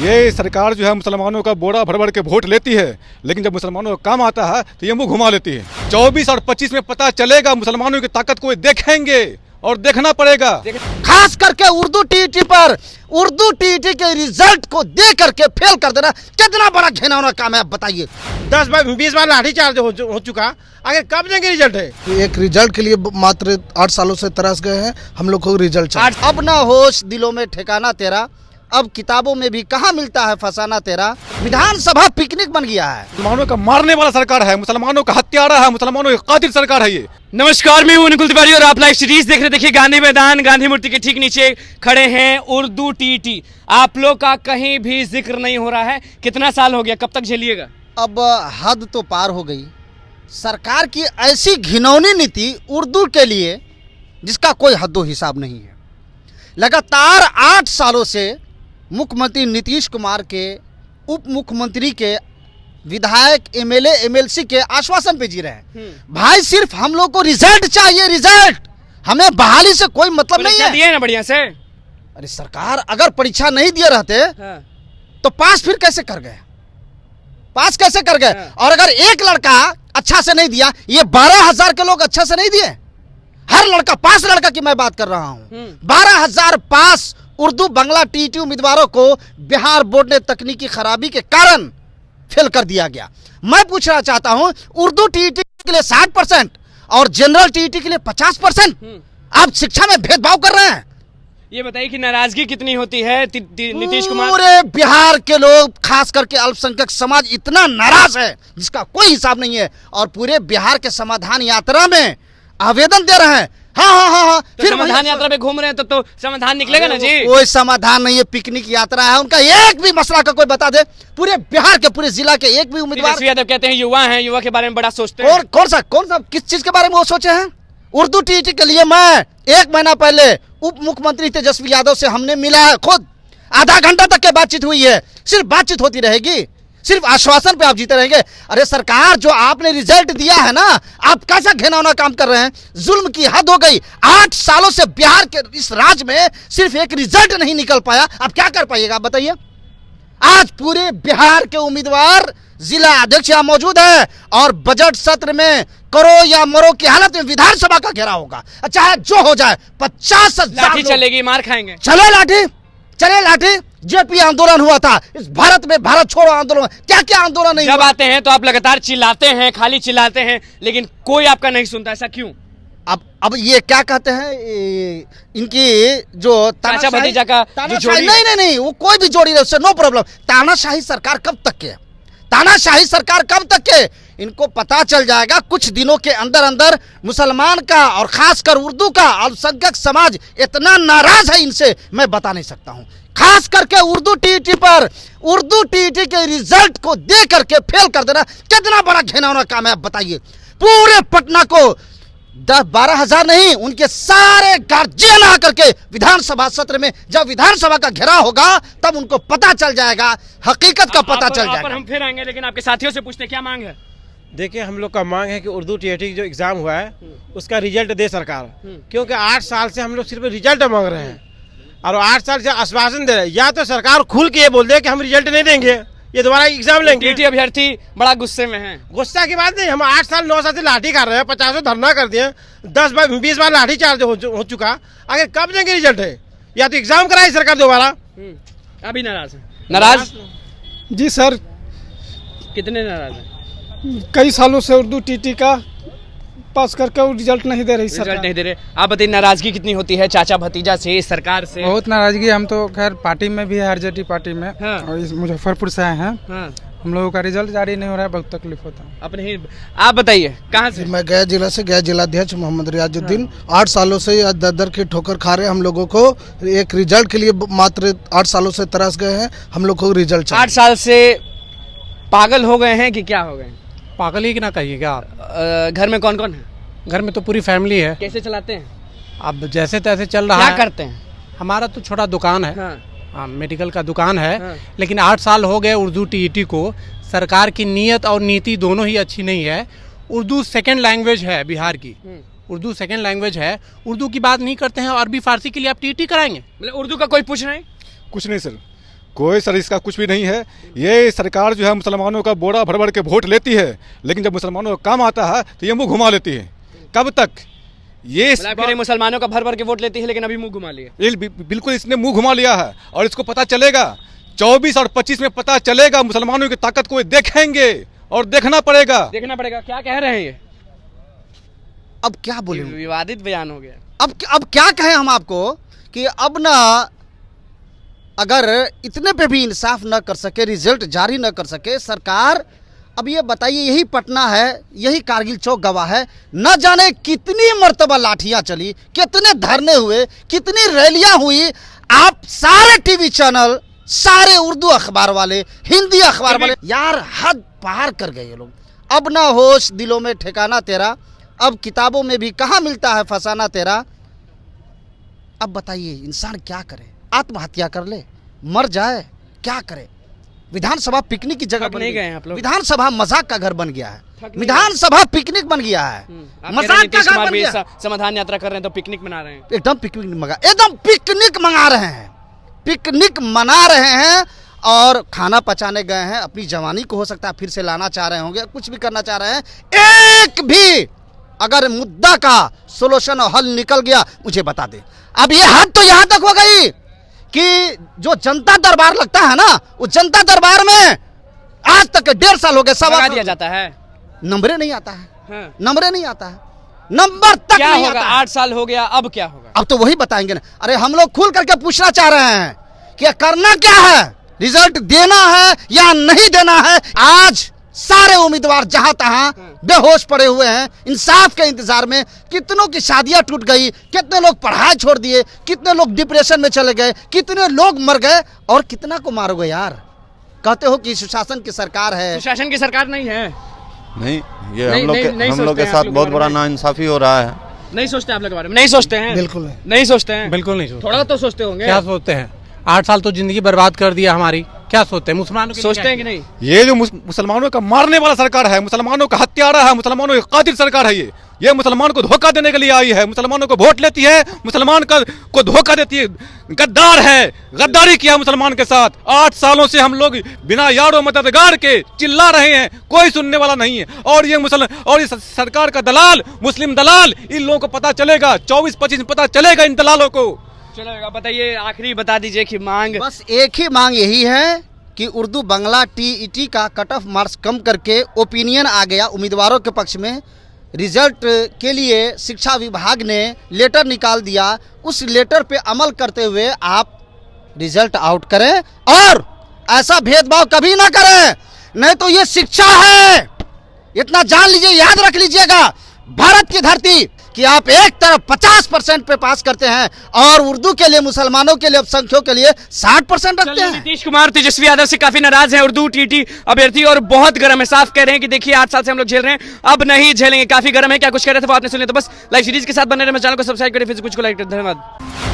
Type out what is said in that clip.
ये सरकार जो है मुसलमानों का बोरा भर भर के वोट लेती है, लेकिन जब मुसलमानों का काम आता है तो ये मुंह घुमा लेती है। 24 और 25 में पता चलेगा, मुसलमानों की ताकत को देखेंगे और देखना पड़ेगा। खास करके उर्दू टीईटी पर, उर्दू टीईटी के रिजल्ट को दे करके फेल कर देना कितना बड़ा घिनौना काम है, आप बताइए। 10 बार 20 बार लाठीचार्ज हो चुका, आगे कब देंगे रिजल्ट है? एक रिजल्ट के लिए मात्र 8 सालों से तरस गए हैं हम लोग को रिजल्ट चाहिए। अब ना होश दिलों में ठिकाना तेरा, अब किताबों में भी कहाँ मिलता है फसाना तेरा। विधानसभा पिकनिक बन गया है। मुसलमानों का मारने वाला सरकार है, मुसलमानों का हत्यारा है, मुसलमानों की कातिल सरकार है ये। नमस्कार, मैं हूं निकुल तिवारी और आप लाइव सीरीज देख रहे। देखिए, गांधी मैदान, गांधी मूर्ति के ठीक नीचे खड़े हैं उर्दू टीईटी। आप लोग का कहीं भी जिक्र नहीं हो रहा है। कितना साल हो गया, कब तक झेलिएगा? अब हद तो पार हो गई। सरकार की ऐसी घिनौनी नीति उर्दू के लिए जिसका कोई हद्दो हिसाब नहीं है। लगातार 8 सालों से मुख्यमंत्री नीतीश कुमार के, उप मुख्यमंत्री के, विधायक, एमएलए, एमएलसी के आश्वासन पे जी रहे हैं। भाई सिर्फ हम लोग को रिजल्ट चाहिए, रिजल्ट। हमें बहाली से कोई मतलब नहीं है। दिए ना बढ़िया से। अरे सरकार अगर परीक्षा नहीं दिए रहते तो पास फिर कैसे कर गए? पास कैसे कर गए? और अगर एक लड़का अच्छा से नहीं दिया, ये 12,000 के लोग अच्छा से नहीं दिए। हर लड़का पास, लड़का की मैं बात कर रहा हूं। 12,000 पास उर्दू बांग्ला टीईटी उम्मीदवारों को बिहार बोर्ड ने तकनीकी खराबी के कारण फेल कर दिया गया। मैं पूछना चाहता हूं, उर्दू टीईटी के लिए 60% और जनरल टीईटी के लिए 50%। आप शिक्षा में भेदभाव कर रहे हैं। ये बताइए कि नाराजगी कितनी होती है नीतीश कुमार? पूरे बिहार के लोग, खास करके अल्पसंख्यक समाज इतना नाराज है जिसका कोई हिसाब नहीं है, और पूरे बिहार के समाधान यात्रा में आवेदन दे रहे हैं। हाँ, तो फिर समाधान यात्रा पे घूम रहे हैं तो समाधान निकलेगा ना जी? कोई समाधान नहीं है, पिकनिक यात्रा है उनका। एक भी मसला का कोई बता दे, पूरे बिहार के, पूरे जिला के एक भी उम्मीदवार। यादव कहते हैं युवा हैं, युवा के बारे में बड़ा सोचते हैं। कौन सा किस चीज के बारे में वो सोचे हैं? उर्दू टीईटी के लिए मैं 1 महीना पहले उप मुख्यमंत्री तेजस्वी यादव से हमने मिला है, खुद आधा घंटा तक के बातचीत हुई है। सिर्फ बातचीत होती रहेगी, सिर्फ आश्वासन पे आप जीते रहेंगे। अरे सरकार, जो आपने रिजल्ट दिया है ना, आप कैसा घिनौना काम कर रहे हैं। जुल्म की हद हो गई। 8 सालों से बिहार के इस राज्य में सिर्फ एक रिजल्ट नहीं निकल पाया। आप क्या कर पाइएगा बताइए? आज पूरे बिहार के उम्मीदवार, जिला अध्यक्ष यहाँ मौजूद है, और बजट सत्र में करो या मरो की हालत में विधानसभा का घेराव होगा। चाहे जो हो जाए, 50,000 लाठी चलेगी, मार खाएंगे। चले लाठी। जेपी आंदोलन हुआ था इस भारत में, भारत छोड़ो आंदोलन, क्या क्या आंदोलन नहीं जब आते हैं तो आप लगातार चिल्लाते हैं, खाली चिल्लाते हैं, लेकिन कोई आपका नहीं सुनता। ऐसा क्यों? अब ये क्या कहते हैं, इनकी जो चाचा भतीजा का जो जोड़ी, नहीं, वो कोई भी जोड़ी उससे नो प्रॉब्लम। तानाशाही सरकार कब तक के? तानाशाही सरकार कब तक के? इनको पता चल जाएगा कुछ दिनों के अंदर अंदर। मुसलमान का और खासकर उर्दू का अल्पसंख्यक समाज इतना नाराज है इनसे, मैं बता नहीं सकता हूं। खास करके उर्दू टीईटी पर, उर्दू टीईटी के रिजल्ट को दे करके फेल कर देना कितना बड़ा घिनौना काम है, आप बताइए। पूरे पटना को 10-12,000 नहीं, उनके सारे गार्जियन आकर के विधानसभा सत्र में, जब विधानसभा का घेराव होगा तब उनको पता चल जाएगा, हकीकत का पता चल जाएगा। हम फिर आएंगे, लेकिन आपके साथियों से पूछते क्या मांग है? देखिए, हम लोग का मांग है कि उर्दू टीईटी जो एग्जाम हुआ है उसका रिजल्ट दे सरकार, क्योंकि 8 साल से हम लोग सिर्फ रिजल्ट मांग रहे हैं और 8 साल से आश्वासन दे रहे हैं। या तो सरकार खुल के ये बोल दे कि हम रिजल्ट नहीं देंगे, ये दोबारा एग्जाम लेंगे। टीईटी अभ्यर्थी बड़ा गुस्से में हैं। गुस्सा की बात नहीं, हम 8 साल 9 साल से लाठी कर रहे हैं, 50 धरना कर दिए, 10 बार 20 बार लाठीचार्ज हो चुका, आगे कब देंगे रिजल्ट है? या तो एग्जाम कराए सरकार दोबारा। अभी नाराज है? नाराज जी सर। कितने नाराज हैं? कई सालों से उर्दू टीईटी का पास करके वो रिजल्ट नहीं दे रही, रिजल्ट नहीं दे रहे। आप बताइए, नाराजगी कितनी होती है चाचा भतीजा से, सरकार से? बहुत नाराजगी। हम तो खैर पार्टी में भी है, आरजेडी पार्टी में, और इस मुजफ्फरपुर से आए हैं। हम लोगों का रिजल्ट जारी नहीं हो रहा है, बहुत तकलीफ होता है। अपने आप बताइए, कहाँ से? मैं गया जिला से, गया जिलाध्यक्ष मोहम्मद रियाजुद्दीन। 8 सालों से दर की ठोकर खा रहे हम लोगों को। एक रिजल्ट के लिए मात्र 8 सालों से तरस गए हैं हम लोग को रिजल्ट। 8 साल से पागल हो गए हैं कि क्या हो गए? पागल ही ना कहिएगा आप। घर में कौन कौन है? घर में तो पूरी फैमिली है। कैसे चलाते हैं? अब जैसे तैसे चल रहा है। क्या करते हैं? हमारा तो छोटा दुकान है। हाँ, मेडिकल का दुकान है। लेकिन 8 साल हो गए उर्दू टीईटी को। सरकार की नीयत और नीति दोनों ही अच्छी नहीं है। उर्दू सेकेंड लैंग्वेज है बिहार की, उर्दू सेकेंड लैंग्वेज है। उर्दू की बात नहीं करते हैं, अरबी फारसी के लिए आप टीईटी कराएंगे? मतलब उर्दू का कोई पूछ नहीं? कुछ नहीं सर, कोई सर इसका कुछ भी नहीं है। ये सरकार जो है मुसलमानों का बोरा भर भर के वोट लेती है, लेकिन जब मुसलमानों का काम आता है तो ये मुंह घुमा लेती है। कब तक ये फिर मुसलमानों का भर भर के वोट लेती है, लेकिन अभी मुंह घुमा लिया। बिल्कुल इसने मुंह घुमा लिया है और इसको पता चलेगा 24 और 25 में पता चलेगा। मुसलमानों की ताकत को देखेंगे और देखना पड़ेगा। क्या कह रहे हैं ये? अब क्या बोले, विवादित बयान हो गया। अब क्या कहें हम आपको कि अब ना अगर इतने पे भी इंसाफ न कर सके, रिजल्ट जारी न कर सके सरकार। अब ये बताइए, यही पटना है, यही कारगिल चौक गवाह है, न जाने कितनी मर्तबा लाठियां चली, कितने धरने हुए, कितनी रैलियां हुई। आप सारे टीवी चैनल, सारे उर्दू अखबार वाले, हिंदी अखबार वाले, यार हद पार कर गए ये लोग। अब ना होश दिलों में ठिकाना तेरा, अब किताबों में भी कहाँ मिलता है फसाना तेरा। अब बताइए इंसान क्या करे, आत्महत्या कर ले, मर जाए, क्या करे। विधानसभा पिकनिक की जगह बन नहीं गई गए आप लोग? विधानसभा मजाक का घर बन गया है, विधानसभा पिकनिक बन गया है, मजाक का घर बन गया। समाधान यात्रा कर रहे हैं तो पिकनिक मना रहे हैं। एकदम पिकनिक मंगा रहे हैं, पिकनिक मना रहे हैं। और खाना पचाने गए हैं, अपनी जवानी को हो सकता है फिर से लाना चाह रहे होंगे, कुछ भी करना चाह रहे हैं। एक भी अगर मुद्दा का सोल्यूशन और हल निकल गया मुझे बता दे। अब ये हद तो यहां तक हो गई कि जो जनता दरबार लगता है ना, उस जनता दरबार में आज तक 1.5 साल हो गए, सवा दिया जाता है, नंबरे नहीं आता है। हाँ। नंबरे नहीं आता है, नंबर तक क्या नहीं होगा? आता है। 8 साल हो गया, अब क्या होगा? अब तो वही बताएंगे ना। अरे हम लोग खुल करके पूछना चाह रहे हैं कि करना क्या है, रिजल्ट देना है या नहीं देना है। आज सारे उम्मीदवार जहां तहां बेहोश पड़े हुए हैं इंसाफ के इंतजार में। कितनों की शादियां टूट गई, कितने लोग पढ़ाई छोड़ दिए, कितने लोग डिप्रेशन में चले गए, कितने लोग मर गए, और कितना को मारोगे यार। कहते हो कि सुशासन की सरकार है, सुशासन की सरकार नहीं है। नहीं, ये हम लोग के साथ बहुत बड़ा नाइंसाफी हो रहा है। नहीं सोचते आप लोग के बारे में? नहीं सोचते हैं, बिल्कुल नहीं सोचते हैं, बिल्कुल नहीं सोचते। थोड़ा तो सोचते होंगे। क्या सोचते हैं? 8 साल तो जिंदगी बर्बाद कर दिया हमारी, क्या सोचते हैं? मुसलमानों के लिए सोचते क्या हैं कि नहीं? ये जो मुसलमानों का मारने वाला सरकार है, मुसलमानों का हत्यारा है, मुसलमानों की कातिल सरकार है। ये मुसलमान को धोखा देने के लिए आई है, मुसलमानों को वोट लेती है, मुसलमान को धोखा देती है, गद्दार है, गद्दारी किया मुसलमान के साथ। 8 सालों से हम लोग बिना यारो मददगार के चिल्ला रहे हैं, कोई सुनने वाला नहीं है। और ये सरकार का दलाल, मुस्लिम दलाल, इन लोगों को पता चलेगा 24-25 में पता चलेगा इन दलालों को। चलो बताइए, आखिरी बता दीजिए कि मांग। बस एक ही मांग यही है कि उर्दू बांग्ला टीईटी का कट ऑफ मार्क्स कम करके ओपिनियन आ गया उम्मीदवारों के पक्ष में। रिजल्ट के लिए शिक्षा विभाग ने लेटर निकाल दिया, उस लेटर पे अमल करते हुए आप रिजल्ट आउट करें और ऐसा भेदभाव कभी ना करें, नहीं तो ये शिक्षा है। इतना जान लीजिए, याद रख लीजिएगा, भारत की धरती कि आप एक तरफ 50% पे पास करते हैं और उर्दू के लिए, मुसलमानों के लिए, अल्पसंख्यकों के लिए 60% रखते हैं। नीतीश कुमार तेजस्वी यादव से काफी नाराज हैं उर्दू टीटी अभ्यर्थी और बहुत गर्म है। साफ कह रहे हैं कि देखिए 8 साल से हम लोग झेल रहे हैं, अब नहीं झेलेंगे। काफी गर्म है, क्या कुछ कह रहे थे वो आपने सुने। तो बस लाइव सीरीज के साथ बने रहे, चैनल को सब्सक्राइब करें, फिर कुछ को लाइक करें। धन्यवाद।